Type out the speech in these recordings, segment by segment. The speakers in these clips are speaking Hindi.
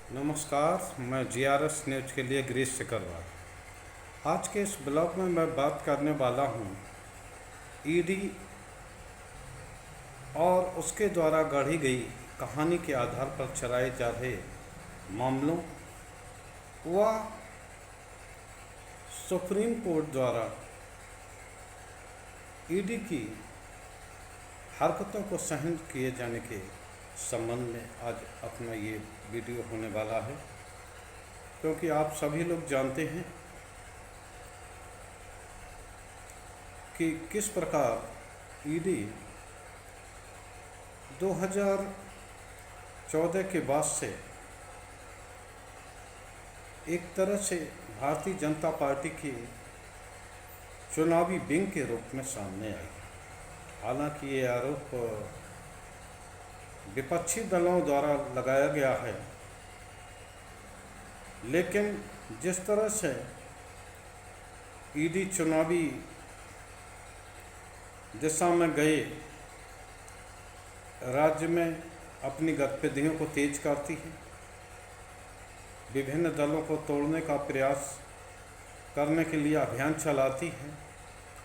नमस्कार, मैं जीआरएस न्यूज के लिए गिरीश सिकरवार। आज के इस ब्लॉग में मैं बात करने वाला हूँ ईडी और उसके द्वारा गढ़ी गई कहानी के आधार पर चलाए जा रहे मामलों व सुप्रीम कोर्ट द्वारा ईडी की हरकतों को सहन किए जाने के संबंध में आज अपना ये वीडियो होने वाला है, क्योंकि आप सभी लोग जानते हैं कि किस प्रकार ईडी 2014 के बाद से एक तरह से भारतीय जनता पार्टी की चुनावी विंग के रूप में सामने आई। हालांकि ये आरोप विपक्षी दलों द्वारा लगाया गया है, लेकिन जिस तरह से ईडी चुनावी दिशा में गए, राज्य में अपनी गतिविधियों को तेज करती है, विभिन्न दलों को तोड़ने का प्रयास करने के लिए अभियान चलाती है,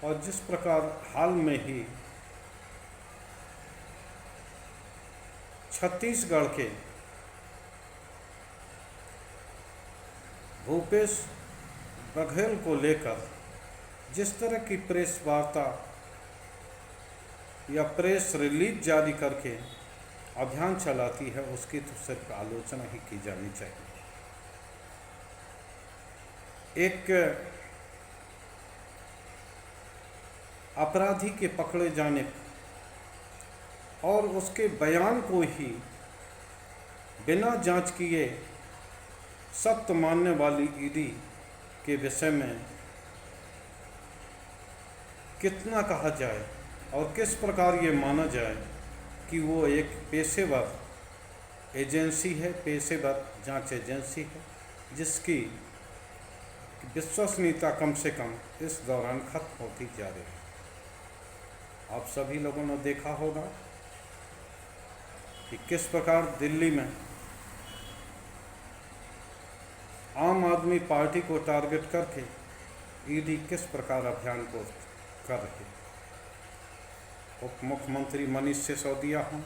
और जिस प्रकार हाल में ही छत्तीसगढ़ के भूपेश बघेल को लेकर जिस तरह की प्रेस वार्ता या प्रेस रिलीज जारी करके अभियान चलाती है, उसकी तो सिर्फ आलोचना ही की जानी चाहिए। एक अपराधी के पकड़े जाने और उसके बयान को ही बिना जांच किए सख्त मानने वाली ईडी के विषय में कितना कहा जाए और किस प्रकार ये माना जाए कि वो एक पेशेवर एजेंसी है, पेशेवर जांच एजेंसी है, जिसकी विश्वसनीयता कम से कम इस दौरान खत्म होती जा रही है। आप सभी लोगों ने देखा होगा कि किस प्रकार दिल्ली में आम आदमी पार्टी को टारगेट करके ईडी किस प्रकार अभियान को कर रही है। उप मुख्यमंत्री मनीष सिसोदिया हों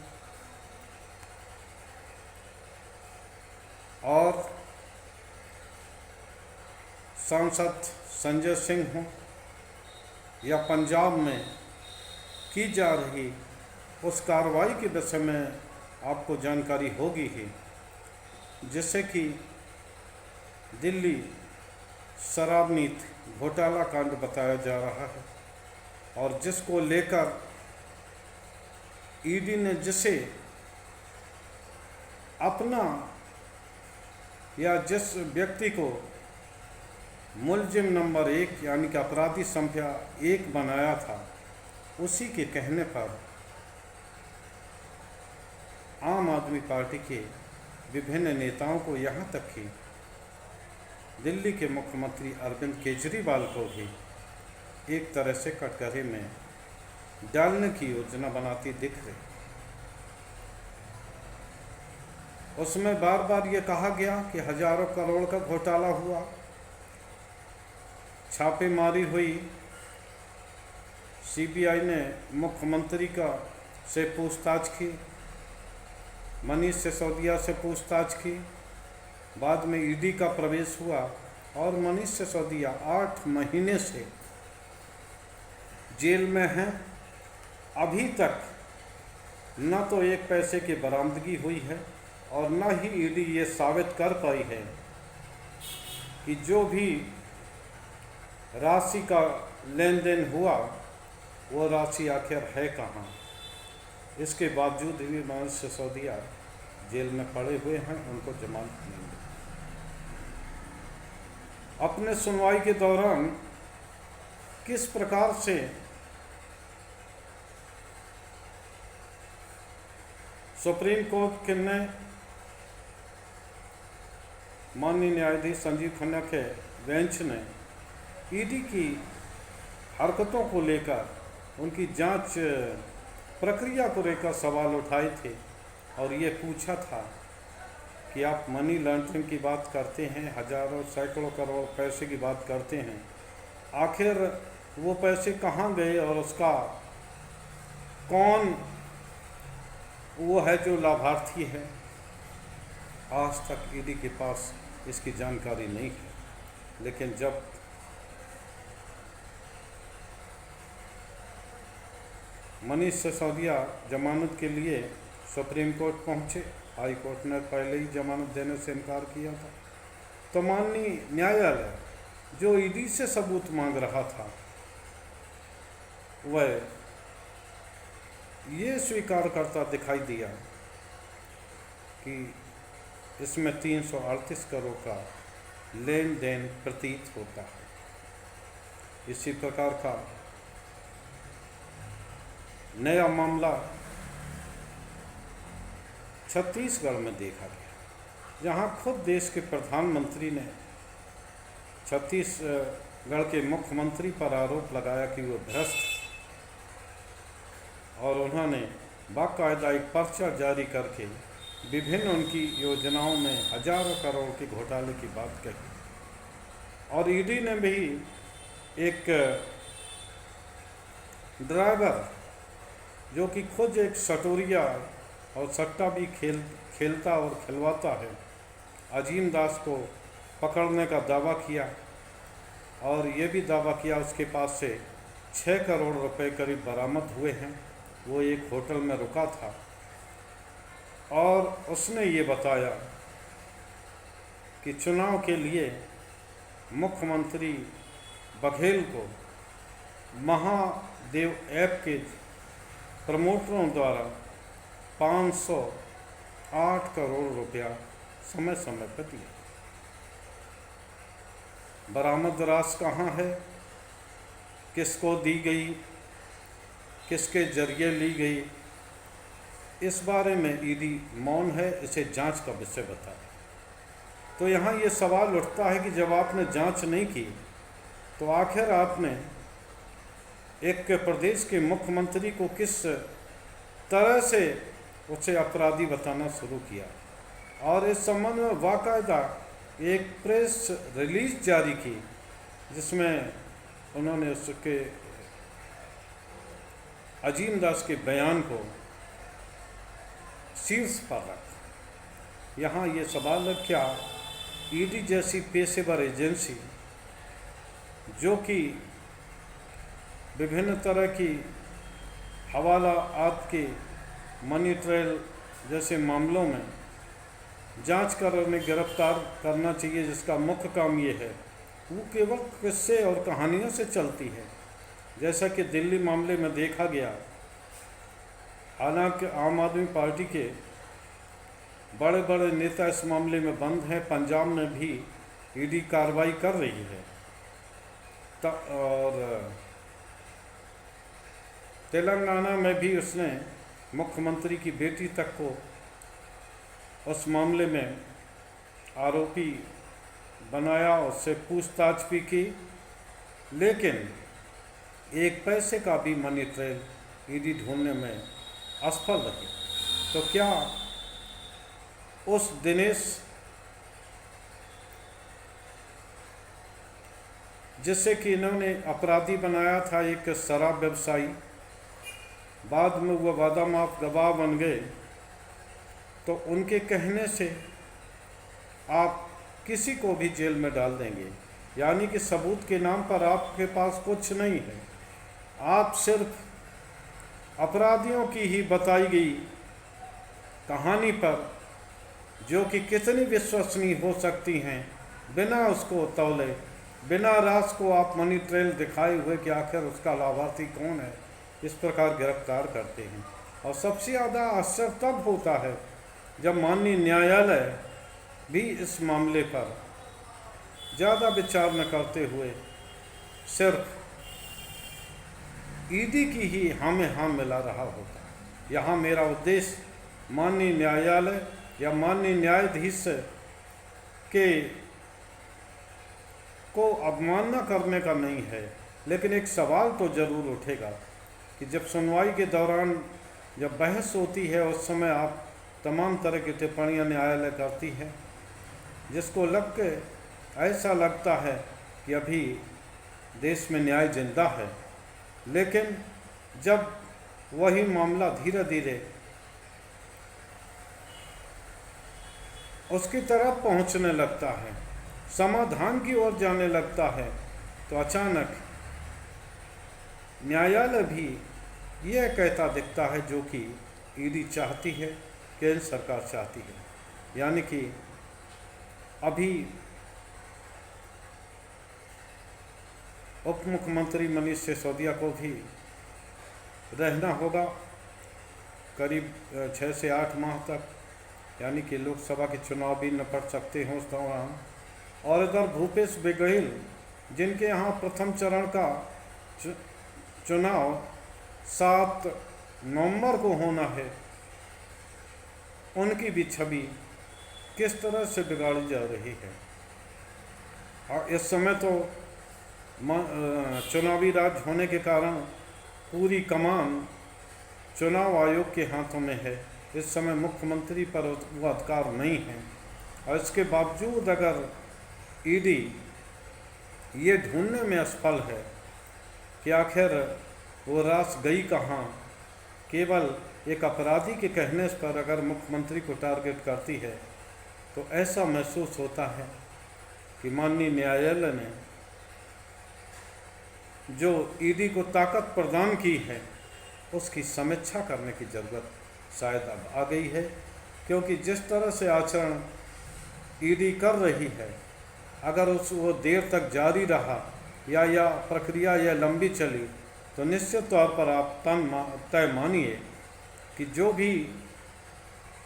और सांसद संजय सिंह हों या पंजाब में की जा रही उस कार्रवाई के विषय में आपको जानकारी होगी ही, जिससे कि दिल्ली शराब नीति घोटाला कांड बताया जा रहा है, और जिसको लेकर ईडी ने जिसे अपना या जिस व्यक्ति को मुलजिम नंबर 1 यानी कि अपराधी संख्या 1 बनाया था, उसी के कहने पर आम आदमी पार्टी के विभिन्न नेताओं को, यहाँ तक कि दिल्ली के मुख्यमंत्री अरविंद केजरीवाल को भी एक तरह से कटघरे में डालने की योजना बनाती दिख रही। उसमें बार बार ये कहा गया कि हजारों करोड़ का घोटाला हुआ, छापेमारी हुई, सीबीआई ने मुख्यमंत्री से पूछताछ की, मनीष सिसोदिया से पूछताछ की, बाद में ईडी का प्रवेश हुआ और मनीष सिसोदिया 8 महीने से जेल में हैं। अभी तक न तो एक पैसे की बरामदगी हुई है और न ही ईडी ये साबित कर पाई है कि जो भी राशि का लेन देन हुआ वो राशि आखिर है कहाँ। इसके बावजूद भी मनीष सिसोदिया जेल में पड़े हुए हैं, उनको जमानत नहीं मिली। अपने सुनवाई के दौरान किस प्रकार से सुप्रीम कोर्ट ने माननीय न्यायाधीश संजीव खन्ना के बेंच ने ईडी की हरकतों को लेकर, उनकी जांच प्रक्रिया को लेकर सवाल उठाए थे और ये पूछा था कि आप मनी लॉन्ड्रिंग की बात करते हैं, हजारों सैकड़ों करोड़ पैसे की बात करते हैं, आखिर वो पैसे कहाँ गए और उसका कौन वो है जो लाभार्थी है? आज तक ईडी के पास इसकी जानकारी नहीं है। लेकिन जब मनीष सिसोदिया जमानत के लिए सुप्रीम कोर्ट पहुंचे, हाई कोर्ट ने पहले ही जमानत देने से इनकार किया था, तो माननीय न्यायालय जो ईडी से सबूत मांग रहा था वह ये स्वीकार करता दिखाई दिया कि इसमें 338 करोड़ का लेन देन प्रतीत होता है। इसी प्रकार का नया मामला छत्तीसगढ़ में देखा गया, जहां खुद देश के प्रधानमंत्री ने छत्तीसगढ़ के मुख्यमंत्री पर आरोप लगाया कि वो भ्रष्ट, और उन्होंने बाकायदा एक पर्चा जारी करके विभिन्न उनकी योजनाओं में हजारों करोड़ के घोटाले की बात कही। और ईडी ने भी एक ड्राइवर जो कि खुद एक सटोरिया और सट्टा भी खेलता और खिलवाता है, अजीम दास को पकड़ने का दावा किया, और ये भी दावा किया उसके पास से 6 करोड़ रुपए करीब बरामद हुए हैं। वो एक होटल में रुका था और उसने ये बताया कि चुनाव के लिए मुख्यमंत्री बघेल को महादेव ऐप के प्रमोटरों द्वारा 508 करोड़ रुपया समय समय पर दिया। बरामद राशि कहाँ है, किसको दी गई, किसके जरिए ली गई, इस बारे में ईडी मौन है, इसे जांच का विषय बताए। तो यहाँ ये सवाल उठता है कि जब आपने जांच नहीं की तो आखिर आपने एक प्रदेश के मुख्यमंत्री को किस तरह से उसे अपराधी बताना शुरू किया, और इस संबंध में बाकायदा एक प्रेस रिलीज जारी की जिसमें उन्होंने उसके अजीम दास के बयान को शीर्ष पर रखा। यहाँ ये सवाल है, क्या ईडी जैसी पेशेवर एजेंसी जो कि विभिन्न तरह की हवाला आदि के मनी ट्रेल जैसे मामलों में जांच कर उन्हें गिरफ्तार करना चाहिए, जिसका मुख्य काम ये है, वो केवल किस्से और कहानियों से चलती है, जैसा कि दिल्ली मामले में देखा गया। हालांकि आम आदमी पार्टी के बड़े बड़े नेता इस मामले में बंद हैं, पंजाब में भी ईडी कार्रवाई कर रही है, और तेलंगाना में भी उसने मुख्यमंत्री की बेटी तक को उस मामले में आरोपी बनाया, उससे पूछताछ भी की, लेकिन एक पैसे का भी मनी ट्रेल ईडी ढूंढने में असफल रही। तो क्या उस दिनेश जिससे कि इन्होंने अपराधी बनाया था, एक शराब व्यवसायी, बाद में वो वादामाफ गवाह बन गए, तो उनके कहने से आप किसी को भी जेल में डाल देंगे? यानी कि सबूत के नाम पर आपके पास कुछ नहीं है, आप सिर्फ अपराधियों की ही बताई गई कहानी पर, जो कि कितनी विश्वसनीय हो सकती हैं, बिना उसको तौले, बिना राज को आप मनी ट्रेल दिखाए हुए कि आखिर उसका लाभार्थी कौन है, इस प्रकार गिरफ्तार करते हैं। और सबसे ज़्यादा आश्चर्य तब होता है जब माननीय न्यायालय भी इस मामले पर ज़्यादा विचार न करते हुए सिर्फ ईडी की ही हाँ में हाँ मिला रहा होता है। यहाँ मेरा उद्देश्य माननीय न्यायालय या माननीय न्यायाधीश के को अवमानना करने का नहीं है, लेकिन एक सवाल तो ज़रूर उठेगा कि जब सुनवाई के दौरान जब बहस होती है उस समय आप तमाम तरह की टिप्पणियाँ न्यायालय करती है, जिसको लग के ऐसा लगता है कि अभी देश में न्याय जिंदा है। लेकिन जब वही मामला धीरे धीरे उसकी तरफ पहुंचने लगता है, समाधान की ओर जाने लगता है, तो अचानक न्यायालय भी यह कहता दिखता है जो कि ईडी चाहती है, केंद्र सरकार चाहती है, यानी कि अभी उप मुख्यमंत्री मनीष सिसोदिया को भी रहना होगा करीब 6 से 8 माह तक, यानी कि लोकसभा के चुनाव भी निपट सकते हैं उस दौरान। और इधर भूपेश बघेल, जिनके यहाँ प्रथम चरण का चुनाव 7 नवंबर को होना है, उनकी भी छवि किस तरह से बिगाड़ी जा रही है। और इस समय तो चुनावी राज होने के कारण पूरी कमान चुनाव आयोग के हाथों में है। इस समय मुख्यमंत्री पर वो अधिकार नहीं है, और इसके बावजूद अगर ईडी ये ढूंढने में असफल है कि आखिर वो रास गई कहाँ, केवल एक अपराधी के कहने पर अगर मुख्यमंत्री को टारगेट करती है, तो ऐसा महसूस होता है कि माननीय न्यायालय ने जो ईडी को ताकत प्रदान की है, उसकी समीक्षा करने की ज़रूरत शायद अब आ गई है। क्योंकि जिस तरह से आचरण ईडी कर रही है, अगर वो देर तक जारी रहा या प्रक्रिया यह लंबी चली, तो निश्चित तौर पर आप तय मानिए कि जो भी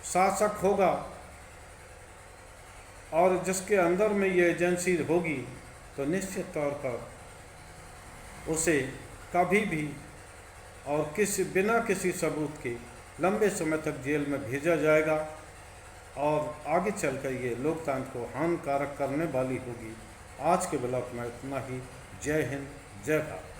शासक होगा और जिसके अंदर में ये एजेंसी होगी, तो निश्चित तौर पर उसे कभी भी और बिना किसी सबूत के लंबे समय तक जेल में भेजा जाएगा, और आगे चलकर ये लोकतंत्र को हानिकारक करने वाली होगी। आज के ब्लॉग में इतना ही। जय हिंद, जय भारत।